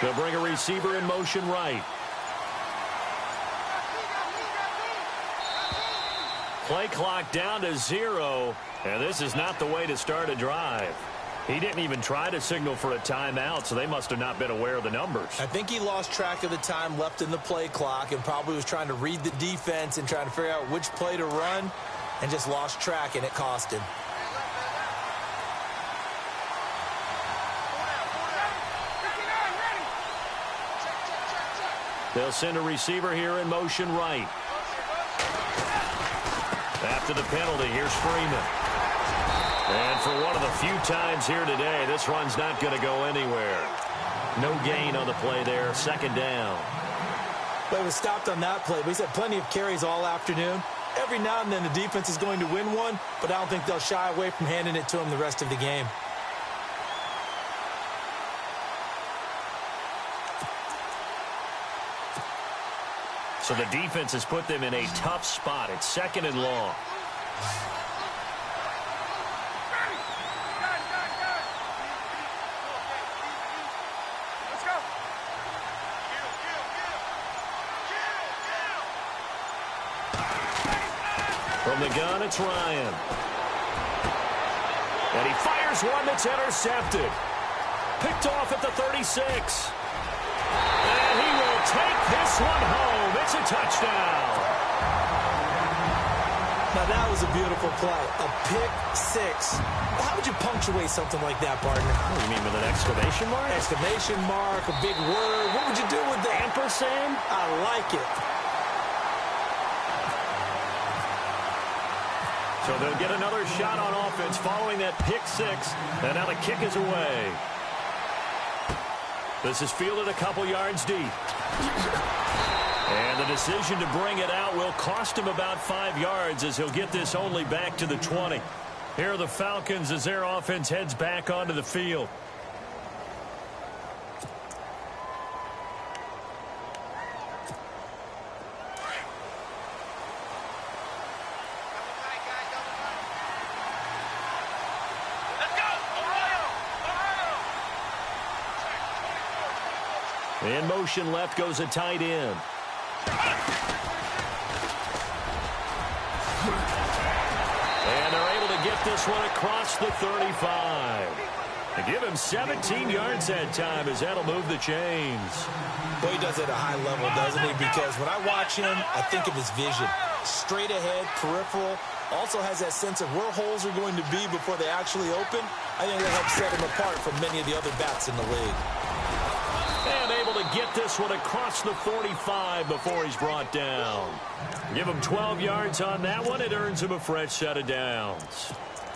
They'll bring a receiver in motion right. Play clock down to 0, and this is not the way to start a drive. He didn't even try to signal for a timeout, so they must have not been aware of the numbers. I think he lost track of the time left in the play clock and probably was trying to read the defense and trying to figure out which play to run and just lost track, and it cost him. They'll send a receiver here in motion right. After the penalty, here's Freeman. And for one of the few times here today, this run's not going to go anywhere. No gain on the play there, second down. But it was stopped on that play. But he's had plenty of carries all afternoon. Every now and then the defense is going to win one, but I don't think they'll shy away from handing it to him the rest of the game. So the defense has put them in a tough spot. It's second and long. From the gun, it's Ryan. And he fires one that's intercepted. Picked off at the 36. And he will take this one home. It's a touchdown. Now that was a beautiful play. A pick six. How would you punctuate something like that, partner? What do you mean, with an exclamation mark? Exclamation mark, a big word. What would you do with that? Ampersand? I like it. So they'll get another shot on offense following that pick six. And now the kick is away. This is fielded a couple yards deep. And the decision to bring it out will cost him about 5 yards as he'll get this only back to the 20. Here are the Falcons as their offense heads back onto the field. In motion left goes a tight end. And they're able to get this one across the 35. They give him 17 yards that time as that'll move the chains. Boy, he does it at a high level, doesn't he? Because when I watch him, I think of his vision. Straight ahead, peripheral. Also has that sense of where holes are going to be before they actually open. I think that helps set him apart from many of the other backs in the league. And able to get this one across the 45 before he's brought down. Give him 12 yards on that one. It earns him a fresh set of downs.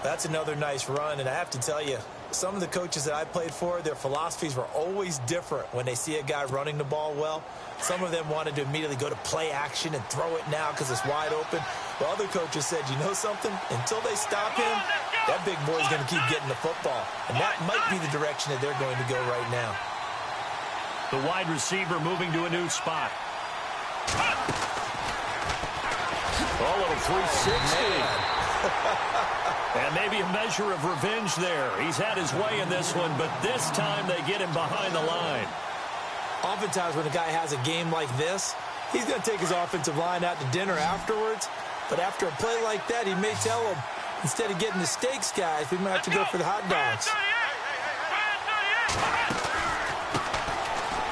That's another nice run, and I have to tell you, some of the coaches that I played for, their philosophies were always different when they see a guy running the ball well. Some of them wanted to immediately go to play action and throw it now because it's wide open. But other coaches said, you know something? Until they stop him, that big boy's going to keep getting the football. And that might be the direction that they're going to go right now. The wide receiver moving to a new spot. Oh, little 360. And maybe a measure of revenge there. He's had his way in this one, but this time they get him behind the line. Oftentimes when a guy has a game like this, he's going to take his offensive line out to dinner afterwards. But after a play like that, he may tell him, instead of getting the steaks, guys, we might have to go for the hot dogs.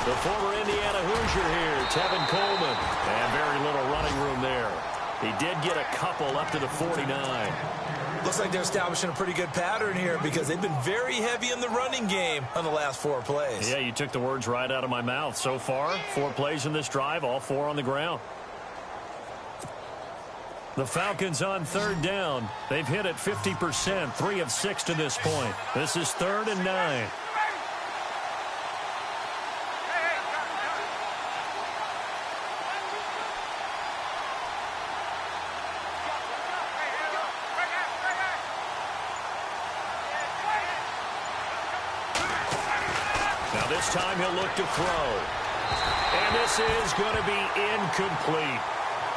The former Indiana Hoosier here, Tevin Coleman. And very little running room there. He did get a couple up to the 49. Looks like they're establishing a pretty good pattern here because they've been very heavy in the running game on the last 4 plays. Yeah, you took the words right out of my mouth. So far, 4 plays in this drive, all 4 on the ground. The Falcons on third down. They've hit it 50%, 3 of 6 to this point. This is 3rd and 9. This time he'll look to throw. And this is going to be incomplete.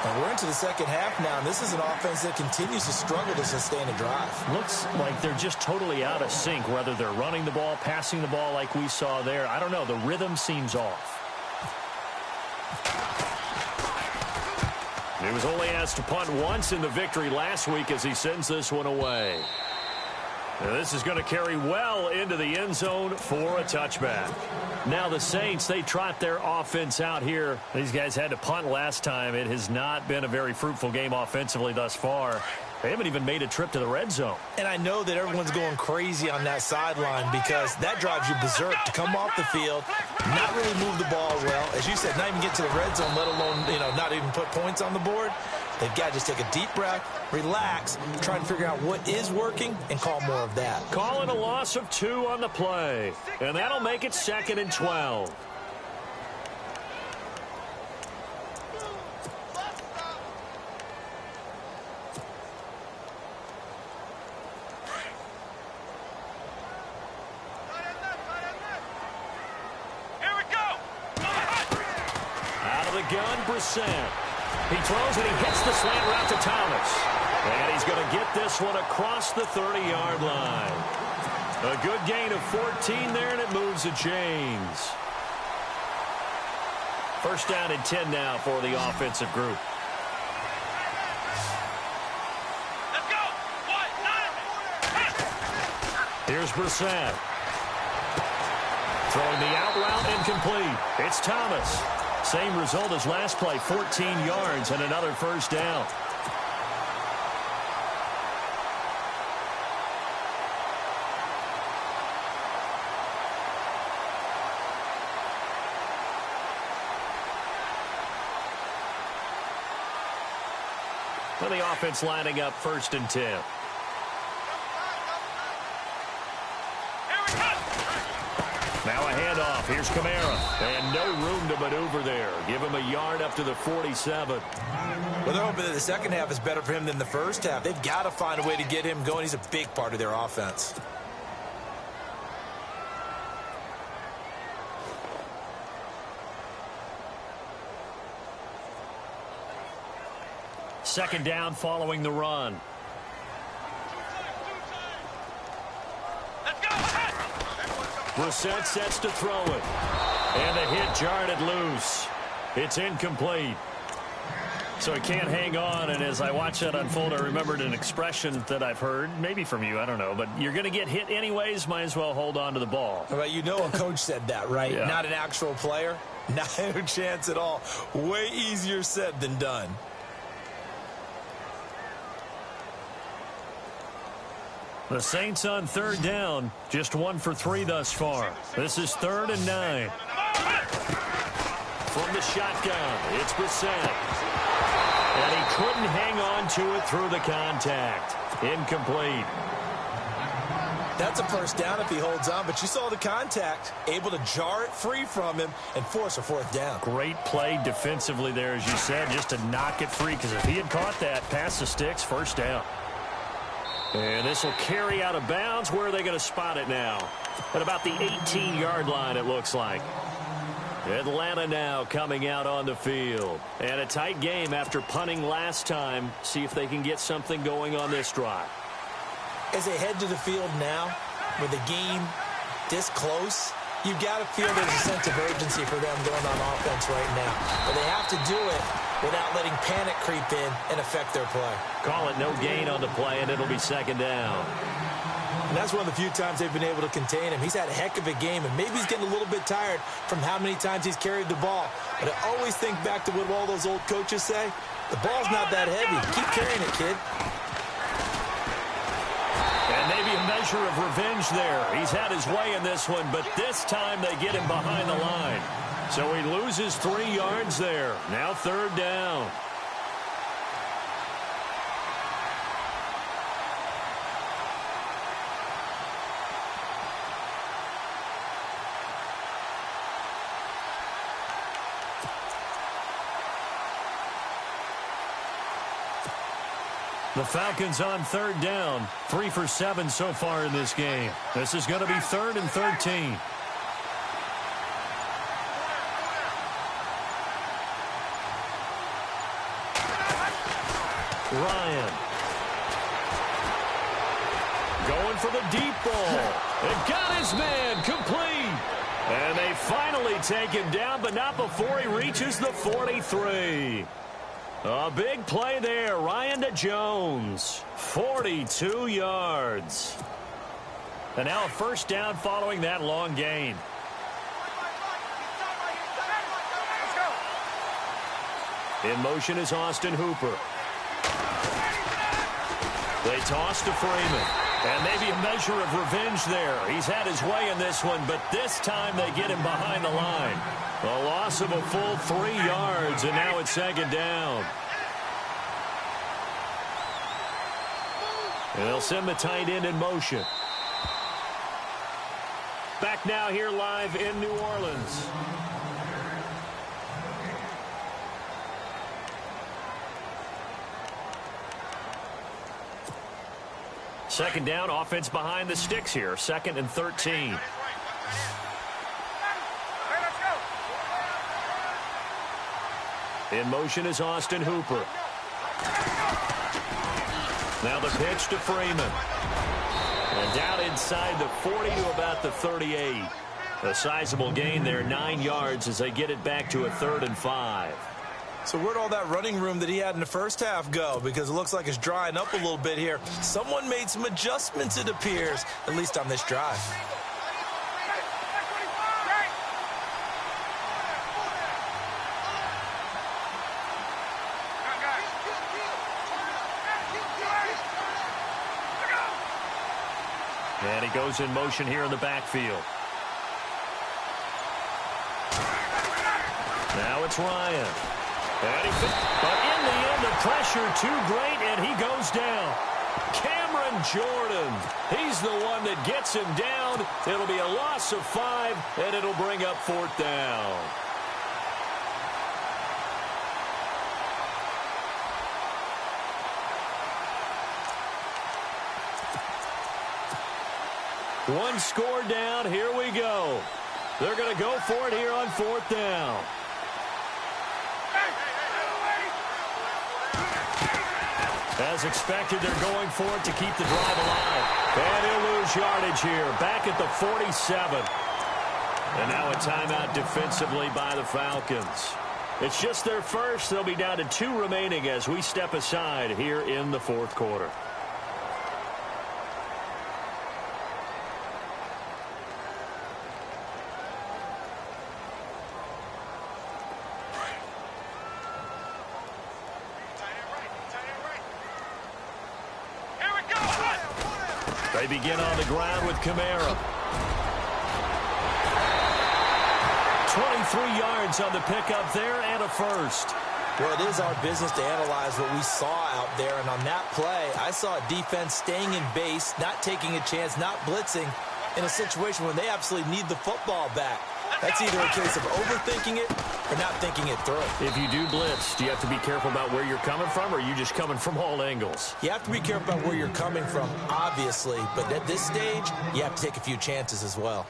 And we're into the second half now, and this is an offense that continues to struggle to sustain a drive. Looks like they're just totally out of sync, whether they're running the ball, passing the ball like we saw there. I don't know. The rhythm seems off. He was only asked to punt once in the victory last week as he sends this one away. Now this is going to carry well into the end zone for a touchback. Now the Saints, they trot their offense out here. These guys had to punt last time. It has not been a very fruitful game offensively thus far. They haven't even made a trip to the red zone. And I know that everyone's going crazy on that sideline because that drives you berserk to come off the field, not really move the ball well. As you said, not even get to the red zone, let alone, not even put points on the board. They've got to just take a deep breath, relax, try and figure out what is working, and call more of that. Calling a loss of 2 on the play, and that'll make it 2nd and 12. Out of the gun, Brissett. He throws and he hits the slant route to Thomas. And he's going to get this one across the 30-yard line. A good gain of 14 there, and it moves the chains. First down and 10 now for the offensive group. Let's go. Here's Brissett. Throwing the out route incomplete. It's Thomas. Same result as last play, 14 yards and another first down. And the offense lining up 1st and 10. Now a handoff. Here's Kamara. And no room to maneuver there. Give him a yard up to the 47. Well, they're hoping that the second half is better for him than the first half. They've got to find a way to get him going. He's a big part of their offense. Second down following the run. Brissett sets to throw it. And the hit jarred it loose. It's incomplete. So he can't hang on, and as I watch that unfold, I remembered an expression that I've heard, maybe from you, I don't know, but you're going to get hit anyways, might as well hold on to the ball. Well, a coach said that, right? Yeah. Not an actual player. Not a chance at all. Way easier said than done. The Saints on 3rd down, just 1 for 3 thus far. This is 3rd and 9. From the shotgun, it's Brissett. And he couldn't hang on to it through the contact. Incomplete. That's a first down if he holds on, but you saw the contact, able to jar it free from him and force a 4th down. Great play defensively there, as you said, just to knock it free, because if he had caught that, past the sticks, first down. And this will carry out of bounds. Where are they going to spot it now? At about the 18-yard line, it looks like. Atlanta now coming out on the field. And a tight game after punting last time. See if they can get something going on this drive. As they head to the field now, with the game this close, you've got to feel there's a sense of urgency for them going on offense right now. But they have to do it without letting panic creep in and affect their play. Call it no gain on the play, and it'll be 2nd down. And that's one of the few times they've been able to contain him. He's had a heck of a game, and maybe he's getting a little bit tired from how many times he's carried the ball. But I always think back to what all those old coaches say. The ball's not that heavy. Keep carrying it, kid. And maybe a measure of revenge there. He's had his way in this one, but this time they get him behind the line. So he loses 3 yards there. Now 3rd down. The Falcons on 3rd down. 3 for 7 so far in this game. This is going to be 3rd and 13. Ryan. Going for the deep ball. And got his man complete. And they finally take him down, but not before he reaches the 43. A big play there. Ryan to Jones. 42 yards. And now a first down following that long gain. In motion is Austin Hooper. They toss to Freeman. And maybe a measure of revenge there. He's had his way in this one, but this time they get him behind the line. A loss of a full 3 yards, and now it's second down. And they'll send the tight end in motion. Back now here live in New Orleans. Second down, offense behind the sticks here. 2nd and 13. In motion is Austin Hooper. Now the pitch to Freeman. And down inside the 40 to about the 38. A sizable gain there, 9 yards as they get it back to a 3rd and 5. So where'd all that running room that he had in the first half go? Because it looks like it's drying up a little bit here. Someone made some adjustments, it appears, at least on this drive. And he goes in motion here in the backfield. Now it's Ryan. But in the end, the pressure too great, and he goes down. Cameron Jordan, he's the one that gets him down. It'll be a loss of 5, and it'll bring up 4th down. One score down. Here we go. They're going to go for it here on 4th down. As expected, they're going for it to keep the drive alive. And he'll lose yardage here. Back at the 47. And now a timeout defensively by the Falcons. It's just their first. They'll be down to 2 remaining as we step aside here in the 4th quarter. They begin on the ground with Kamara. 23 yards on the pickup there and a first. Well, it is our business to analyze what we saw out there. And on that play, I saw a defense staying in base, not taking a chance, not blitzing in a situation when they absolutely need the football back. That's either a case of overthinking it or not thinking it through. If you do blitz, do you have to be careful about where you're coming from, or are you just coming from all angles? You have to be careful about where you're coming from, obviously. But at this stage, you have to take a few chances as well.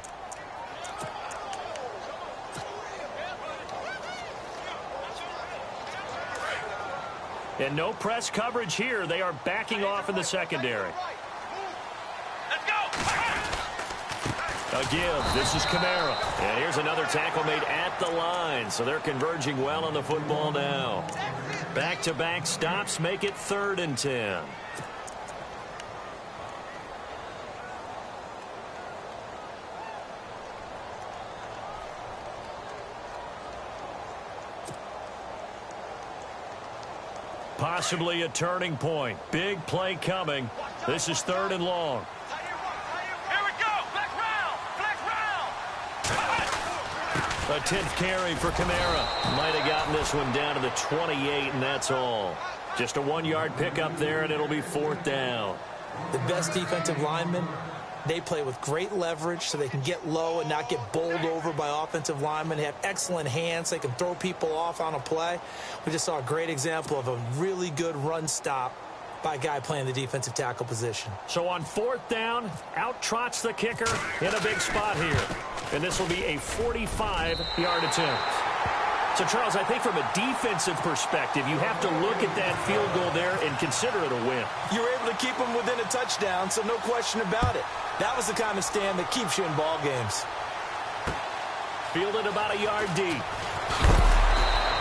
And no press coverage here. They are backing off in the secondary. A give. This is Kamara. And here's another tackle made at the line. So they're converging well on the football now. Back-to-back stops make it 3rd and 10. Possibly a turning point. Big play coming. This is 3rd and long. A 10th carry for Kamara. Might have gotten this one down to the 28, and that's all. Just a 1-yard pickup there, and it'll be 4th down. The best defensive linemen, they play with great leverage so they can get low and not get bowled over by offensive linemen. They have excellent hands. They can throw people off on a play. We just saw a great example of a really good run stop by a guy playing the defensive tackle position. So on 4th down, out trots the kicker in a big spot here. And this will be a 45-yard attempt. So, Charles, I think from a defensive perspective, you have to look at that field goal there and consider it a win. You were able to keep them within a touchdown, so no question about it. That was the kind of stand that keeps you in ball games. Fielded about a yard deep.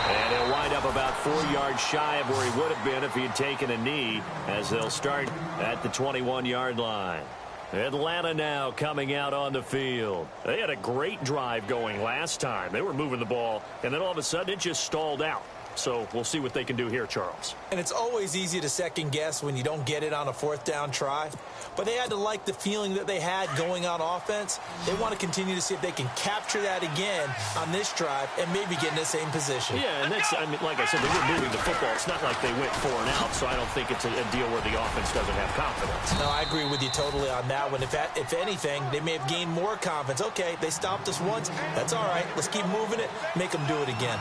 And he'll wind up about 4 yards shy of where he would have been if he had taken a knee, as they'll start at the 21-yard line. Atlanta now coming out on the field. They had a great drive going last time. They were moving the ball, and then all of a sudden it just stalled out. So we'll see what they can do here, Charles. And it's always easy to second guess when you don't get it on a 4th down try. But they had to like the feeling that they had going on offense. They want to continue to see if they can capture that again on this drive and maybe get in the same position. Yeah, and that's, I mean, like I said, they were moving the football. It's not like they went 4 and out, so I don't think it's a deal where the offense doesn't have confidence. No, I agree with you totally on that one. If anything, they may have gained more confidence. Okay, they stopped us once. That's all right. Let's keep moving it. Make them do it again.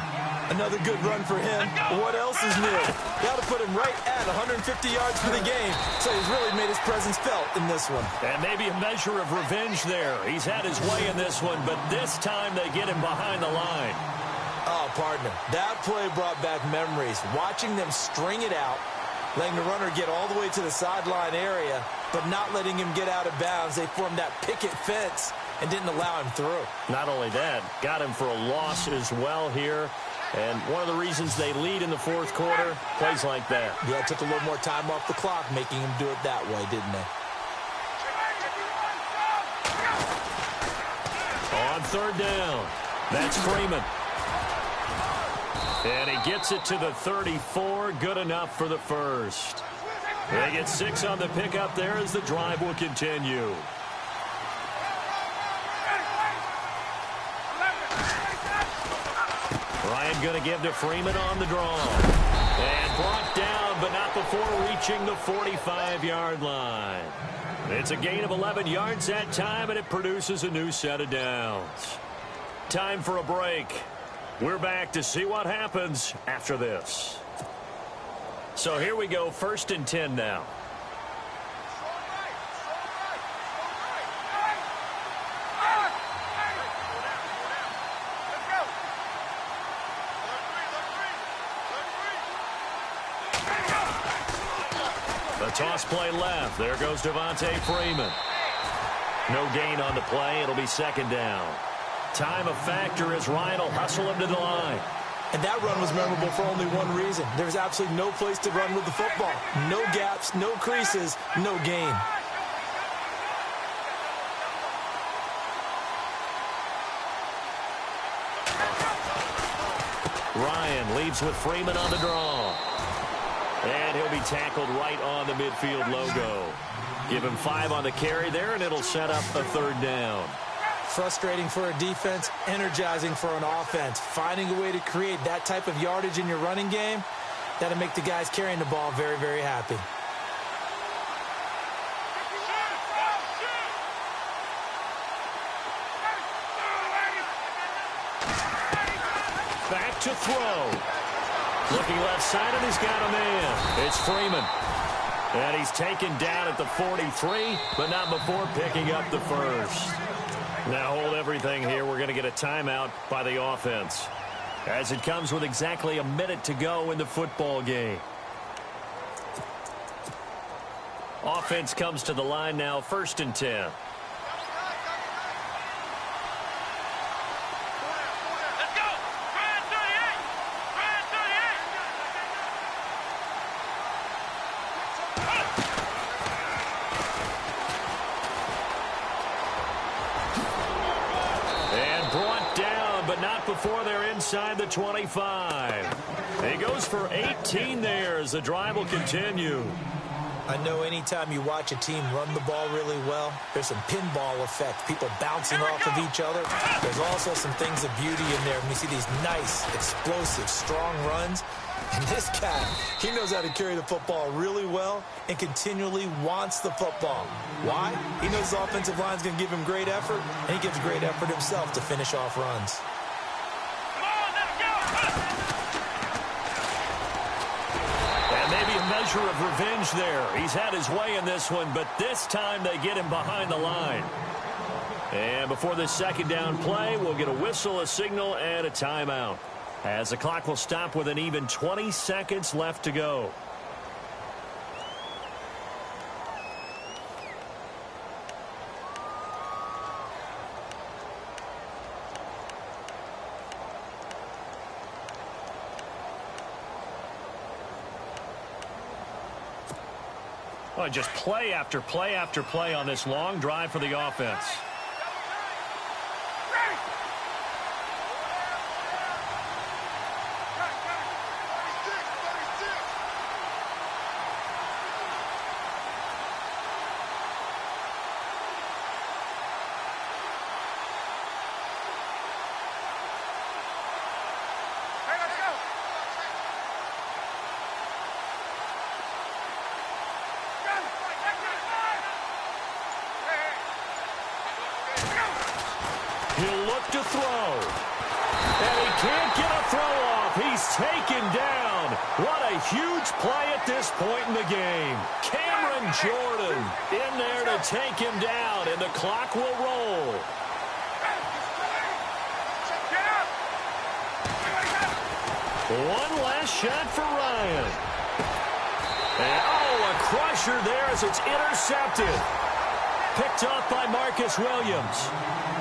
Another good run for him. What else is new? Got to put him right at 150 yards for the game. So he's really made his presence felt in this one. And maybe a measure of revenge there. He's had his way in this one, but this time they get him behind the line. Oh, partner, that play brought back memories. Watching them string it out, letting the runner get all the way to the sideline area, but not letting him get out of bounds. They formed that picket fence and didn't allow him through. Not only that, got him for a loss as well here. And one of the reasons they lead in the 4th quarter, plays like that. Yeah, it took a little more time off the clock, making him do it that way, didn't they? On 3rd down, that's Freeman. And he gets it to the 34, good enough for the first. They get 6 on the pickup there as the drive will continue. Ryan going to give to Freeman on the draw. And brought down, but not before reaching the 45-yard line. It's a gain of 11 yards that time, and it produces a new set of downs. Time for a break. We're back to see what happens after this. So here we go, 1st and 10 now. The toss play left. There goes Devontae Freeman. No gain on the play. It'll be 2nd down. Time a factor as Ryan will hustle him to the line. And that run was memorable for only one reason. There's absolutely no place to run with the football. No gaps, no creases, no gain. Ryan leads with Freeman on the draw. And he'll be tackled right on the midfield logo. Give him 5 on the carry there, and it'll set up a 3rd down. Frustrating for a defense, energizing for an offense. Finding a way to create that type of yardage in your running game, that'll make the guys carrying the ball very, very happy. Back to throw. Looking left side, and he's got a man. It's Freeman. And he's taken down at the 43, but not before picking up the first. Now hold everything here. We're going to get a timeout by the offense, as it comes with exactly a minute to go in the football game. Offense comes to the line now, 1st and 10. Before they're inside the 25. He goes for 18 there as the drive will continue. I know anytime you watch a team run the ball really well, there's some pinball effect, people bouncing off of each other. There's also some things of beauty in there when you see these nice, explosive, strong runs. And this guy, he knows how to carry the football really well and continually wants the football. Why? He knows his offensive line's going to give him great effort, and he gives great effort himself to finish off runs. And maybe a measure of revenge there. He's had his way in this one, but this time they get him behind the line. And before this 2nd down play, we'll get a whistle, a signal, and a timeout. As the clock will stop with an even 20 seconds left to go. Well, just play after play after play on this long drive for the offense. He'll look to throw. And he can't get a throw off. He's taken down. What a huge play at this point in the game. Cameron Jordan in there to take him down, and the clock will roll. One last shot for Ryan. And, oh, a crusher there as it's intercepted. Picked off by Marcus Williams.